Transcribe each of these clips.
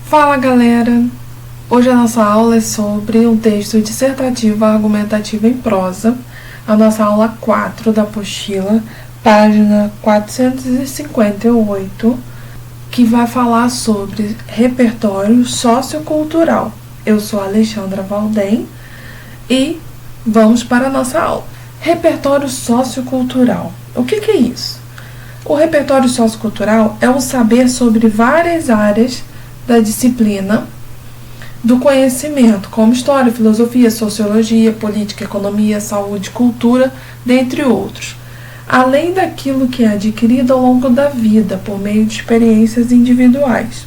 Fala galera! Hoje a nossa aula é sobre um texto dissertativo argumentativo em prosa, a nossa aula 4 da apostila, página 458, que vai falar sobre repertório sociocultural. Eu sou a Alexandra Valdem e vamos para a nossa aula. Repertório sociocultural. O que é isso? O repertório sociocultural é um saber sobre várias áreas da disciplina do conhecimento, como história, filosofia, sociologia, política, economia, saúde, cultura, dentre outros, além daquilo que é adquirido ao longo da vida por meio de experiências individuais.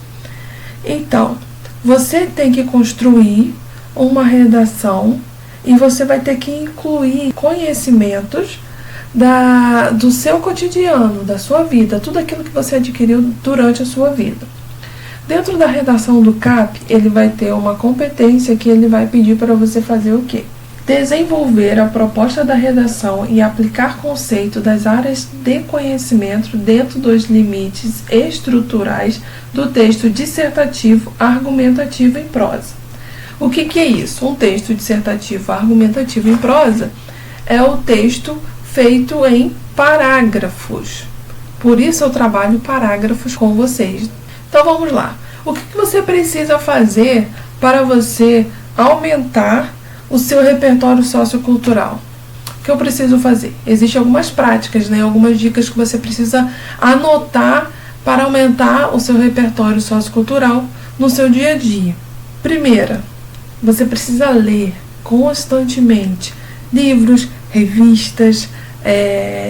Então, você tem que construir uma redação e você vai ter que incluir conhecimentos do seu cotidiano, da sua vida, tudo aquilo que você adquiriu durante a sua vida. Dentro da redação do CAP, ele vai ter uma competência que ele vai pedir para você fazer o quê? Desenvolver a proposta da redação e aplicar conceito das áreas de conhecimento dentro dos limites estruturais do texto dissertativo argumentativo em prosa. O que é isso? Um texto dissertativo argumentativo em prosa é o texto feito em parágrafos. Por isso eu trabalho parágrafos com vocês. Então vamos lá. O que você precisa fazer para você aumentar o seu repertório sociocultural? O que eu preciso fazer? Existem algumas práticas, algumas dicas que você precisa anotar para aumentar o seu repertório sociocultural no seu dia a dia. Primeira, você precisa ler constantemente livros, revistas,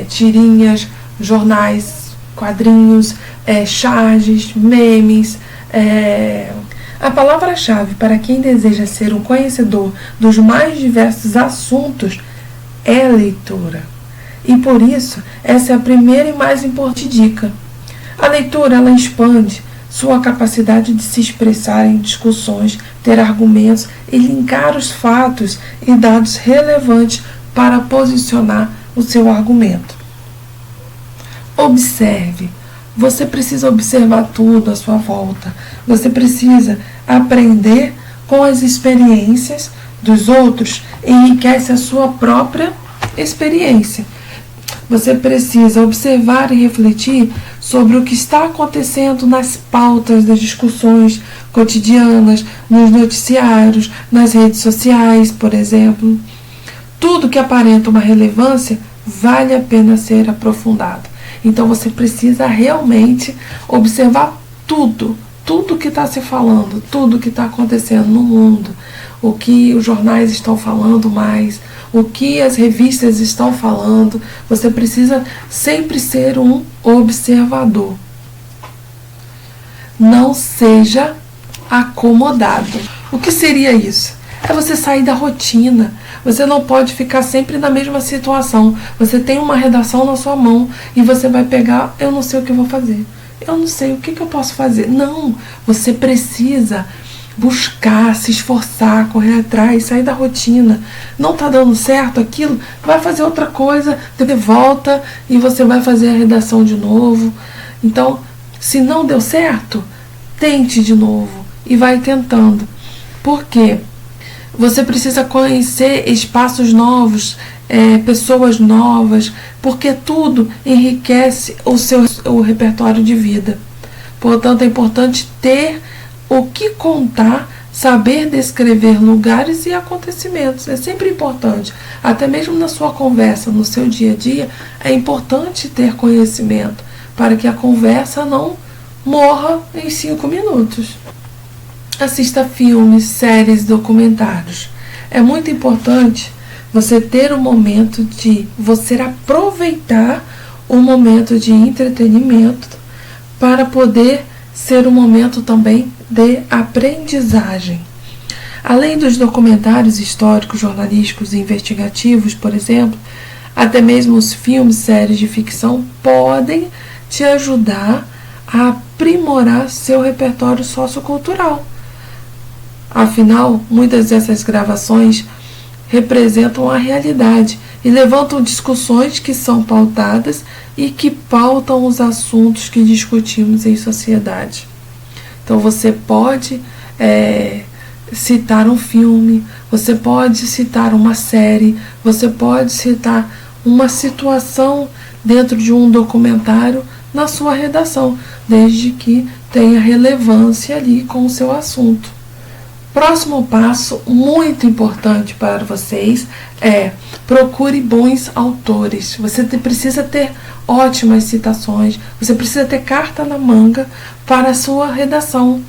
tirinhas, jornais, quadrinhos, charges, memes. A palavra-chave para quem deseja ser um conhecedor dos mais diversos assuntos é leitura. E por isso, essa é a primeira e mais importante dica. A leitura, ela expande sua capacidade de se expressar em discussões, ter argumentos e linkar os fatos e dados relevantes para posicionar o seu argumento. Observe. Você precisa observar tudo à sua volta. Você precisa aprender com as experiências dos outros e enriquece a sua própria experiência. Você precisa observar e refletir sobre o que está acontecendo nas pautas das discussões cotidianas, nos noticiários, nas redes sociais, por exemplo. Tudo que aparenta uma relevância vale a pena ser aprofundado. Então você precisa realmente observar tudo que está se falando, tudo que está acontecendo no mundo, o que os jornais estão falando mais, o que as revistas estão falando. Você precisa sempre ser um observador. Não seja acomodado. O que seria isso? É você sair da rotina. Você não pode ficar sempre na mesma situação. Você tem uma redação na sua mão e você vai pegar, eu não sei o que eu vou fazer. Eu não sei o que eu posso fazer. Não, você precisa buscar, se esforçar, correr atrás, sair da rotina. Não está dando certo aquilo, vai fazer outra coisa, depois volta e você vai fazer a redação de novo. Então, se não deu certo, tente de novo e vai tentando. Por quê? Você precisa conhecer espaços novos, pessoas novas, porque tudo enriquece o repertório de vida. Portanto, é importante ter o que contar, saber descrever lugares e acontecimentos. É sempre importante. Até mesmo na sua conversa, no seu dia a dia, é importante ter conhecimento para que a conversa não morra em 5 minutos. Assista filmes, séries, documentários. É muito importante você ter um momento de você aproveitar o momento de entretenimento para poder ser um momento também de aprendizagem. Além dos documentários históricos, jornalísticos e investigativos, por exemplo, até mesmo os filmes, séries de ficção podem te ajudar a aprimorar seu repertório sociocultural. Afinal, muitas dessas gravações representam a realidade e levantam discussões que são pautadas e que pautam os assuntos que discutimos em sociedade. Então você pode citar um filme, você pode citar uma série, você pode citar uma situação dentro de um documentário na sua redação, desde que tenha relevância ali com o seu assunto. Próximo passo, muito importante para vocês, é procure bons autores. Você precisa ter ótimas citações, você precisa ter carta na manga para a sua redação.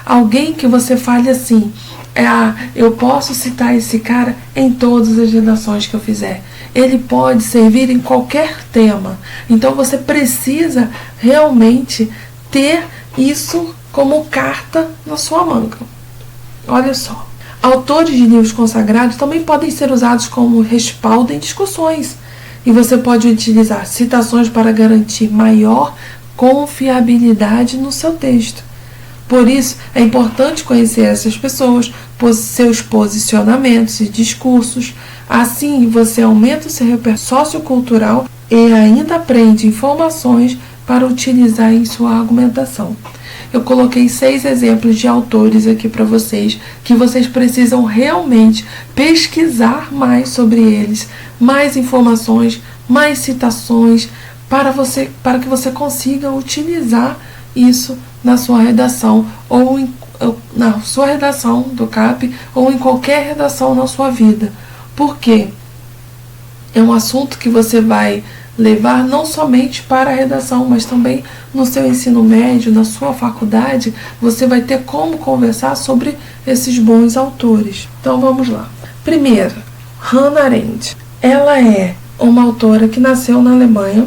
Alguém que você fale assim, eu posso citar esse cara em todas as redações que eu fizer. Ele pode servir em qualquer tema. Então você precisa realmente ter isso como carta na sua manga. Olha só, autores de livros consagrados também podem ser usados como respaldo em discussões. E você pode utilizar citações para garantir maior confiabilidade no seu texto. Por isso, é importante conhecer essas pessoas, seus posicionamentos e discursos. Assim, você aumenta o seu repertório sociocultural e ainda aprende informações para utilizar em sua argumentação. Eu coloquei 6 exemplos de autores aqui para vocês, que vocês precisam realmente pesquisar mais sobre eles, mais informações, mais citações, para que você consiga utilizar isso na sua redação, ou na sua redação do CAP, ou em qualquer redação na sua vida. Por quê? É um assunto que você vai levar não somente para a redação, mas também no seu ensino médio, na sua faculdade, você vai ter como conversar sobre esses bons autores. Então vamos lá. Primeiro, Hannah Arendt. Ela é uma autora que nasceu na Alemanha,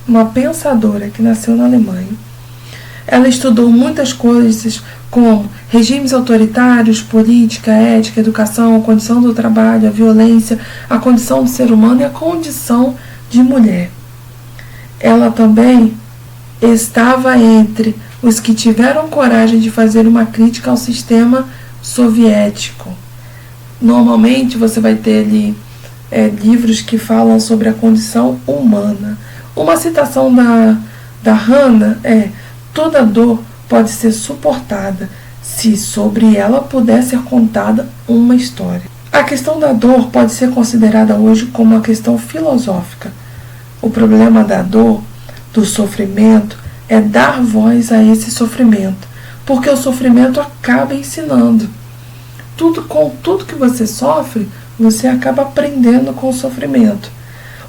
uma pensadora que nasceu na Alemanha. Ela estudou muitas coisas como regimes autoritários, política, ética, educação, a condição do trabalho, a violência, a condição do ser humano e a condição de mulher. Ela também estava entre os que tiveram coragem de fazer uma crítica ao sistema soviético. Normalmente você vai ter ali livros que falam sobre a condição humana. Uma citação da Hannah é: toda dor pode ser suportada se sobre ela puder ser contada uma história. A questão da dor pode ser considerada hoje como uma questão filosófica. O problema da dor, do sofrimento, é dar voz a esse sofrimento, porque o sofrimento acaba ensinando. Com tudo que você sofre, você acaba aprendendo com o sofrimento.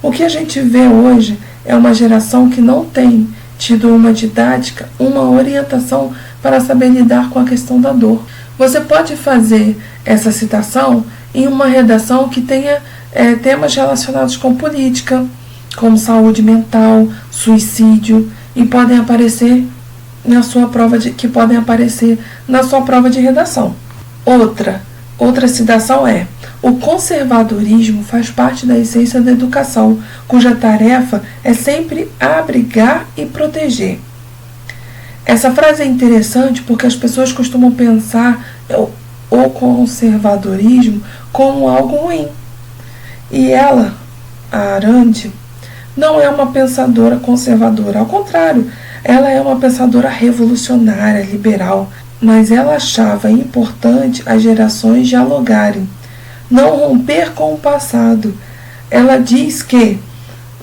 O que a gente vê hoje é uma geração que não tem tido uma didática, uma orientação para saber lidar com a questão da dor. Você pode fazer essa citação em uma redação que tenha temas relacionados com política, como saúde mental, suicídio, e podem aparecer na sua prova de redação. Outra citação é: o conservadorismo faz parte da essência da educação, cuja tarefa é sempre abrigar e proteger. Essa frase é interessante porque as pessoas costumam pensar o conservadorismo como algo ruim. E ela, a Arendt, não é uma pensadora conservadora. Ao contrário, ela é uma pensadora revolucionária, liberal. Mas ela achava importante as gerações dialogarem, não romper com o passado. Ela diz que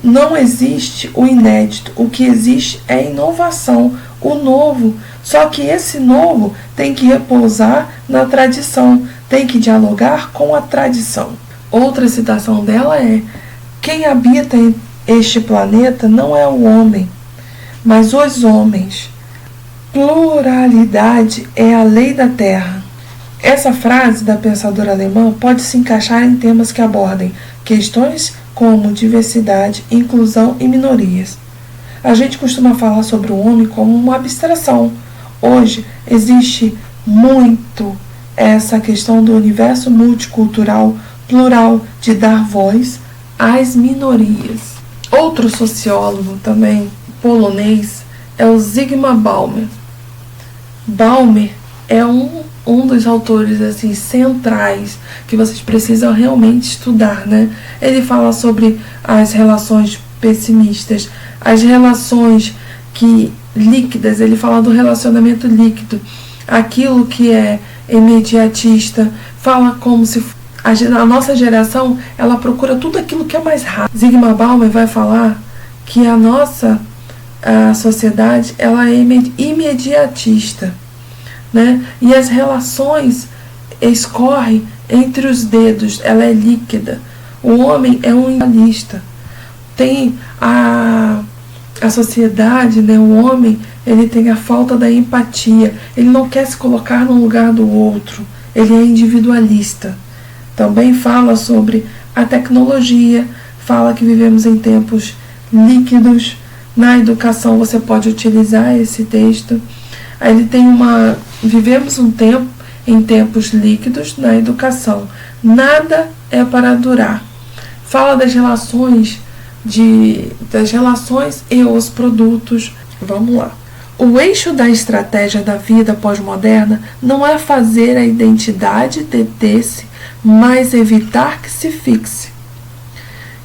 não existe o inédito, o que existe é a inovação, o novo. Só que esse novo tem que repousar na tradição, tem que dialogar com a tradição. Outra citação dela é: quem habita este planeta não é o homem, mas os homens. Pluralidade é a lei da Terra. Essa frase da pensadora alemã pode se encaixar em temas que abordem questões como diversidade, inclusão e minorias. A gente costuma falar sobre o homem como uma abstração. Hoje existe muito essa questão do universo multicultural, plural, de dar voz às minorias. Outro sociólogo também polonês é o Zygmunt Bauman. Bauman é um dos autores assim centrais que vocês precisam realmente estudar, né? Ele fala sobre as relações pessimistas, as relações líquidas. Ele fala do relacionamento líquido, aquilo que é imediatista, fala como se a nossa geração, ela procura tudo aquilo que é mais rápido. Zygmunt Bauman vai falar que a sociedade, ela é imediatista, né? E as relações escorrem entre os dedos, ela é líquida. O homem é um individualista. Tem a sociedade, né? O homem, ele tem a falta da empatia, ele não quer se colocar no lugar do outro, ele é individualista. Também fala sobre a tecnologia, fala que vivemos em tempos líquidos. Na educação você pode utilizar esse texto. Aí ele tem vivemos em tempos líquidos na educação. Nada é para durar. Fala das relações e os produtos. Vamos lá. O eixo da estratégia da vida pós-moderna não é fazer a identidade deter-se, mas evitar que se fixe.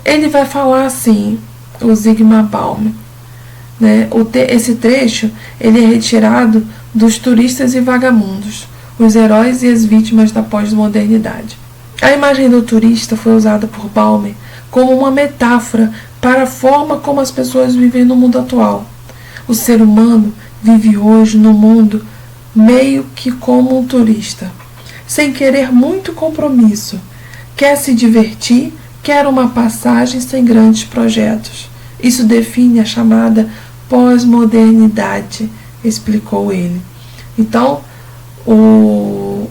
Ele vai falar assim, o Zygmunt Bauman, né? Esse trecho ele é retirado dos Turistas e Vagamundos, os heróis e as vítimas da pós-modernidade. A imagem do turista foi usada por Bauman como uma metáfora para a forma como as pessoas vivem no mundo atual. O ser humano vive hoje no mundo meio que como um turista, sem querer muito compromisso, quer se divertir, quer uma passagem sem grandes projetos. Isso define a chamada pós-modernidade, explicou ele. Então, o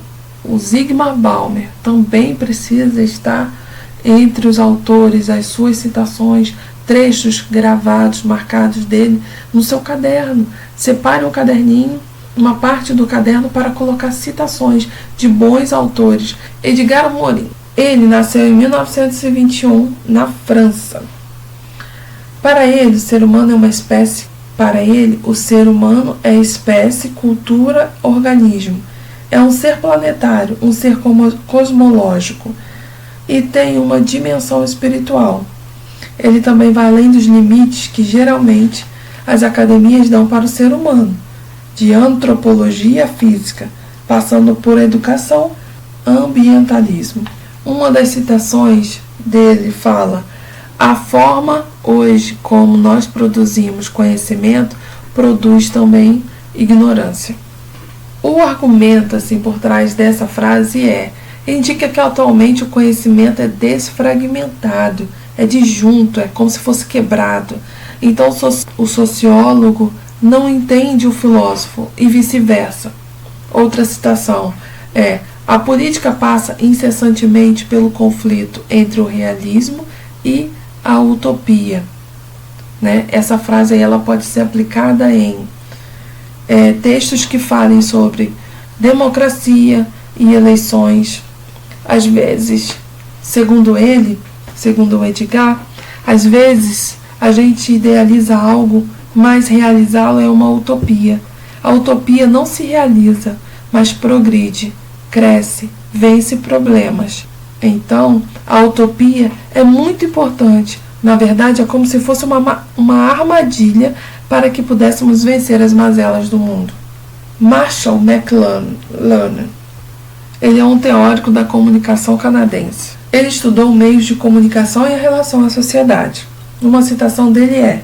Zygmunt Bauman também precisa estar entre os autores, as suas citações, trechos gravados, marcados dele no seu caderno. Separe um caderninho, uma parte do caderno para colocar citações de bons autores. Edgar Morin, ele nasceu em 1921 na França. Para ele, o ser humano é uma espécie. Para ele, o ser humano é espécie, cultura, organismo. É um ser planetário, um ser cosmológico e tem uma dimensão espiritual. Ele também vai além dos limites que geralmente as academias dão para o ser humano, de antropologia física, passando por educação, ambientalismo. Uma das citações dele fala: a forma hoje como nós produzimos conhecimento produz também ignorância. O argumento assim por trás dessa frase indica que atualmente o conhecimento é desfragmentado, é disjunto, é como se fosse quebrado. Então o sociólogo não entende o filósofo e vice-versa. Outra citação a política passa incessantemente pelo conflito entre o realismo e a utopia. Né? Essa frase aí, ela pode ser aplicada em textos que falem sobre democracia e eleições. Às vezes, segundo o Edgar, às vezes a gente idealiza algo, mas realizá-lo é uma utopia. A utopia não se realiza, mas progride, cresce, vence problemas. Então, a utopia é muito importante. Na verdade, é como se fosse uma armadilha para que pudéssemos vencer as mazelas do mundo. Marshall McLuhan, ele é um teórico da comunicação canadense. Ele estudou meios de comunicação e a relação à sociedade. Uma citação dele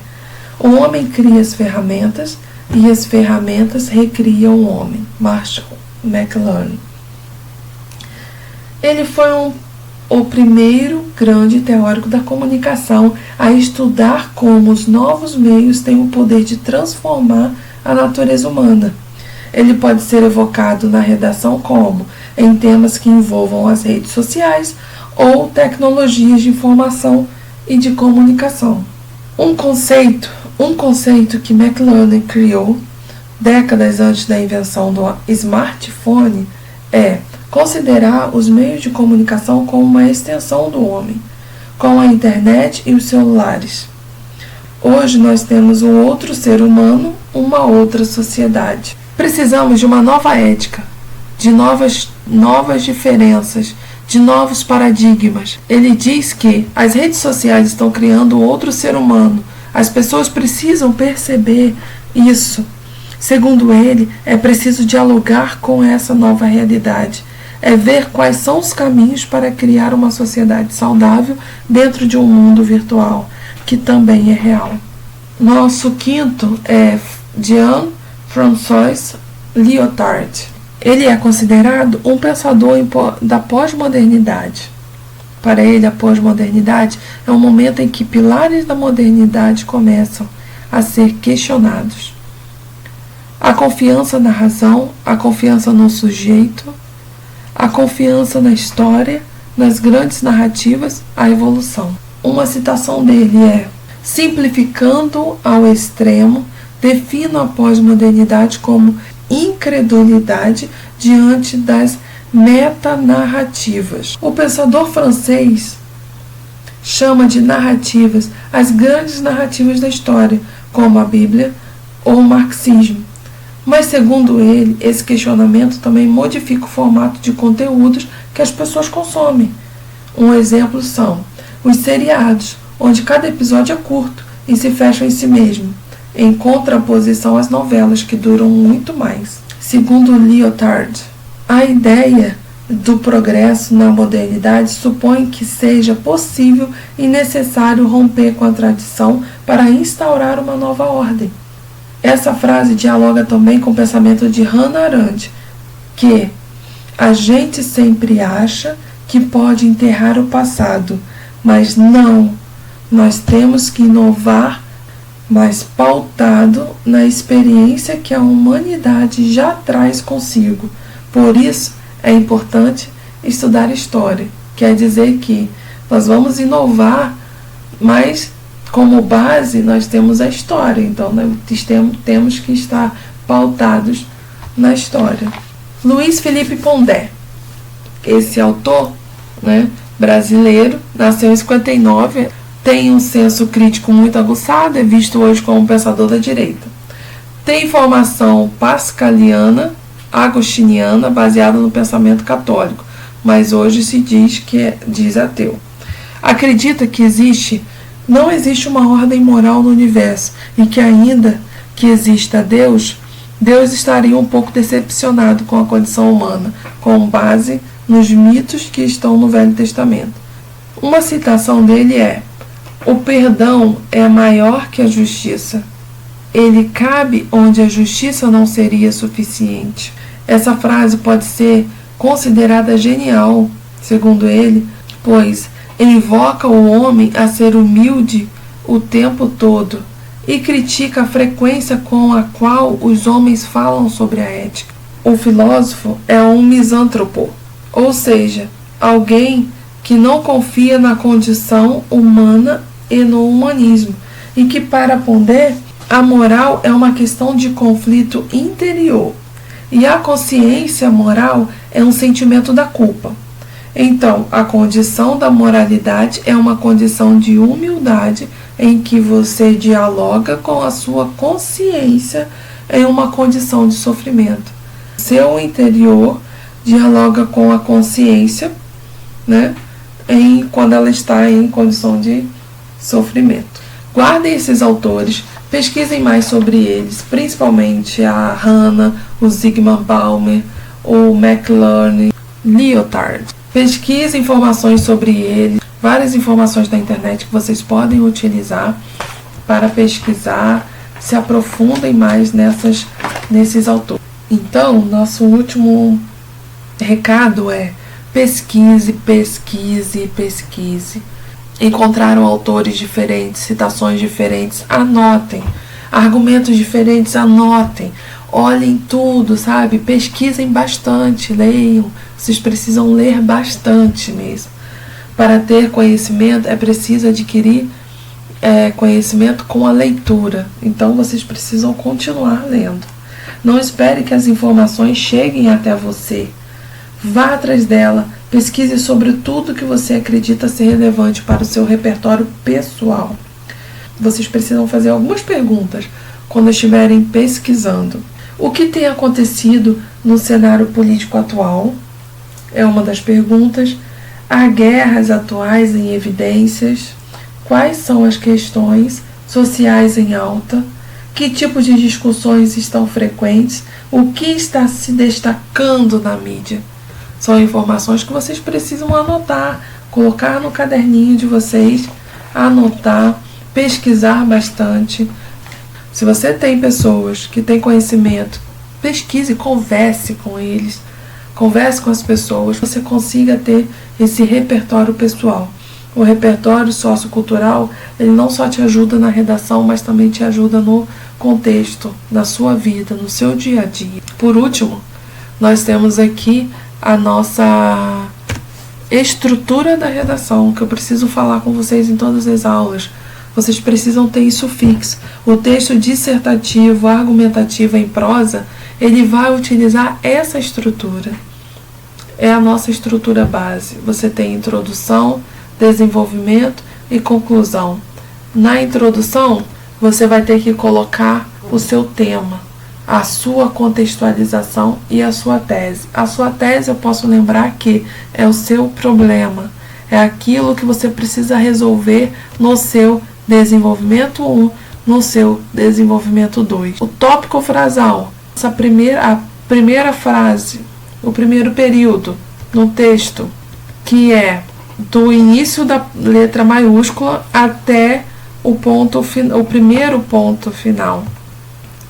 o homem cria as ferramentas e as ferramentas recriam o homem. Marshall McLuhan. Ele foi o primeiro grande teórico da comunicação a estudar como os novos meios têm o poder de transformar a natureza humana. Ele pode ser evocado na redação como em temas que envolvam as redes sociais ou tecnologias de informação e de comunicação. Um conceito que McLuhan criou décadas antes da invenção do smartphone é considerar os meios de comunicação como uma extensão do homem, com a internet e os celulares. Hoje nós temos um outro ser humano, uma outra sociedade. Precisamos de uma nova ética, de novas diferenças, de novos paradigmas. Ele diz que as redes sociais estão criando outro ser humano. As pessoas precisam perceber isso. Segundo ele, é preciso dialogar com essa nova realidade, é ver quais são os caminhos para criar uma sociedade saudável dentro de um mundo virtual, que também é real. Nosso quinto é Jean-François Lyotard. Ele é considerado um pensador da pós-modernidade. Para ele, a pós-modernidade é um momento em que pilares da modernidade começam a ser questionados. A confiança na razão, a confiança no sujeito, a confiança na história, nas grandes narrativas, a evolução. Uma citação dele é: simplificando ao extremo, defino a pós-modernidade como incredulidade diante das metanarrativas. O pensador francês chama de narrativas as grandes narrativas da história, como a Bíblia ou o marxismo. Mas, segundo ele, esse questionamento também modifica o formato de conteúdos que as pessoas consomem. Um exemplo são os seriados, onde cada episódio é curto e se fecha em si mesmo, em contraposição às novelas, que duram muito mais. Segundo Lyotard, a ideia do progresso na modernidade supõe que seja possível e necessário romper com a tradição para instaurar uma nova ordem. Essa frase dialoga também com o pensamento de Hannah Arendt, que a gente sempre acha que pode enterrar o passado, mas não, nós temos que inovar, mas pautado na experiência que a humanidade já traz consigo. Por isso, é importante estudar história. Quer dizer que nós vamos inovar, mas como base nós temos a história. Então, temos que estar pautados na história. Luiz Felipe Pondé, esse autor, brasileiro, nasceu em 59, tem um senso crítico muito aguçado, é visto hoje como um pensador da direita. Tem formação pascaliana, agostiniana, baseada no pensamento católico, mas hoje se diz ateu. Acredita que não existe uma ordem moral no universo e que ainda que exista Deus estaria um pouco decepcionado com a condição humana, com base nos mitos que estão no Velho Testamento. Uma citação dele é: o perdão é maior que a justiça. Ele cabe onde a justiça não seria suficiente. Essa frase pode ser considerada genial, segundo ele, pois invoca o homem a ser humilde o tempo todo e critica a frequência com a qual os homens falam sobre a ética. O filósofo é um misântropo, ou seja, alguém que não confia na condição humana e no humanismo, e que, para Pondé, a moral é uma questão de conflito interior e a consciência moral é um sentimento da culpa. Então, a condição da moralidade é uma condição de humildade em que você dialoga com a sua consciência em uma condição de sofrimento. Seu interior dialoga com a consciência, quando ela está em condição de sofrimento. Guardem esses autores, pesquisem mais sobre eles, principalmente a Hannah, o Zygmunt Bauman, o McLaren, Lyotard. Pesquise informações sobre eles, várias informações da internet que vocês podem utilizar para pesquisar, se aprofundem mais nesses autores. Então, nosso último recado é: pesquise, pesquise, pesquise. Encontraram autores diferentes, citações diferentes, anotem. Argumentos diferentes, anotem. Olhem tudo, pesquisem bastante, leiam. Vocês precisam ler bastante mesmo. Para ter conhecimento, é preciso adquirir conhecimento com a leitura. Então, vocês precisam continuar lendo. Não espere que as informações cheguem até você. Vá atrás dela. Pesquise sobre tudo que você acredita ser relevante para o seu repertório pessoal. Vocês precisam fazer algumas perguntas quando estiverem pesquisando. O que tem acontecido no cenário político atual? É uma das perguntas. Há guerras atuais em evidências? Quais são as questões sociais em alta? que tipo de discussões estão frequentes, o que está se destacando na mídia. São informações que vocês precisam anotar, colocar no caderninho de vocês, anotar, pesquisar bastante. Se você tem pessoas que têm conhecimento, pesquise, converse com eles, converse com as pessoas, você consiga ter esse repertório pessoal. O repertório sociocultural, ele não só te ajuda na redação, mas também te ajuda no contexto, na sua vida, no seu dia a dia. Por último, nós temos aqui a nossa estrutura da redação, que eu preciso falar com vocês em todas as aulas. Vocês precisam ter isso fixo. O texto dissertativo, argumentativo em prosa, ele vai utilizar essa estrutura. É a nossa estrutura base. Você tem introdução, desenvolvimento e conclusão. Na introdução, você vai ter que colocar o seu tema, a sua contextualização e a sua tese. A sua tese, eu posso lembrar que é o seu problema, é aquilo que você precisa resolver no seu desenvolvimento 1, no seu desenvolvimento 2. O tópico frasal, a primeira frase, o primeiro período no texto, que é do início da letra maiúscula até o primeiro ponto final.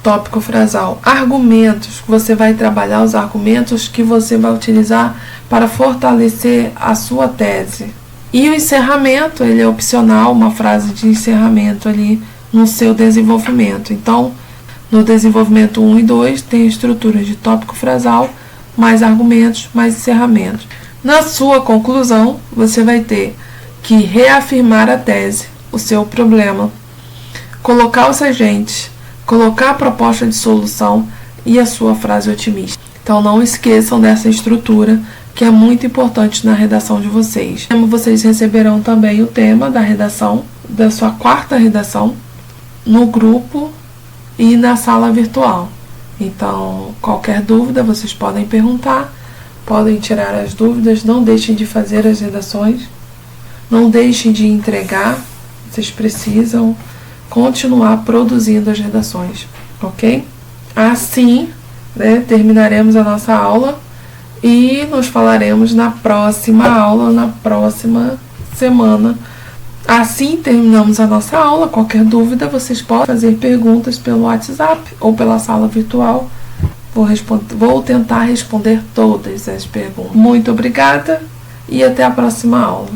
Tópico frasal. Argumentos. Você vai trabalhar os argumentos que você vai utilizar para fortalecer a sua tese. E o encerramento, ele é opcional, uma frase de encerramento ali no seu desenvolvimento. Então, no desenvolvimento 1 e 2, tem a estrutura de tópico frasal, mais argumentos, mais encerramentos. Na sua conclusão, você vai ter que reafirmar a tese, o seu problema, colocar os agentes, colocar a proposta de solução e a sua frase otimista. Então, não esqueçam dessa estrutura, que é muito importante na redação de vocês. Vocês receberão também o tema da redação, da sua quarta redação, no grupo e na sala virtual. Então, qualquer dúvida, vocês podem perguntar, podem tirar as dúvidas, não deixem de fazer as redações, não deixem de entregar, vocês precisam continuar produzindo as redações, ok? Assim, terminaremos a nossa aula e nos falaremos na próxima aula, na próxima semana. Assim terminamos a nossa aula. Qualquer dúvida, vocês podem fazer perguntas pelo WhatsApp ou pela sala virtual. Vou tentar responder todas as perguntas. Muito obrigada e até a próxima aula.